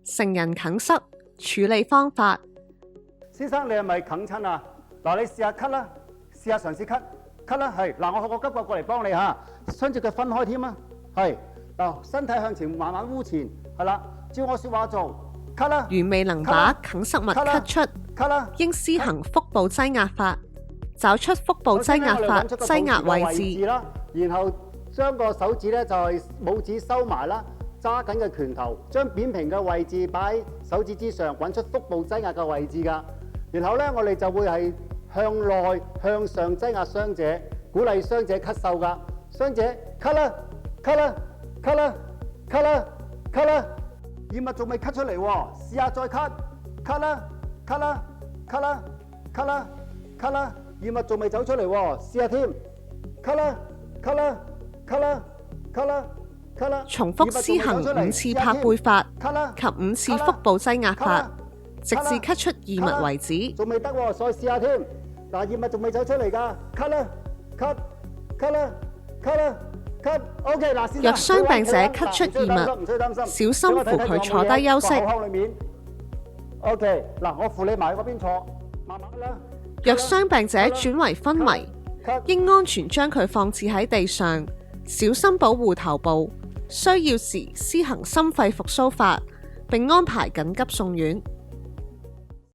成人哽塞處理方法。先生，你係咪哽親啊？嗱，你試下咳啦，試下嘗試咳啦，係嗱，我急過嚟幫你嚇，雙隻腳分開添啊，係嗱，身體向前慢慢污前，係啦，照我説話做，咳啦。如未能把哽塞物咳出，咳啦，應施行腹部擠壓法，找出腹部擠壓法擠壓位置啦，然後將個手指咧就係拇指收埋啦，揸緊嘅拳頭，將扁平嘅位置擺喺手指之上，揾出腹部擠壓嘅位置㗎。然後咧，我哋就會係向內向上擠壓傷者，鼓勵傷者咳嗽㗎。傷者咳啦，咳啦，咳啦，咳啦，咳啦，異物仲未咳出嚟喎，試下再咳，咳啦，咳啦，咳啦，咳啦，咳啦，異物仲未走出嚟喎，試下添，咳啦，咳啦，咳啦，咳啦，咳啦，重複施行5次拍背法及5次腹部擠壓法，直至咳出異物為止。仲未得喎，再試下添。嗱，異物仲未走出嚟㗎，咳啦，咳，咳啦，咳啦，咳。OK， 嗱，先生。若傷病者咳出異物，小心扶佢坐低休息。OK， 嗱，我扶你埋嗰邊坐，慢慢啦。若傷病者轉為昏迷，應安全將佢放置喺地上，小心保護頭部。需要時施行心肺復甦法，並安排緊急送院。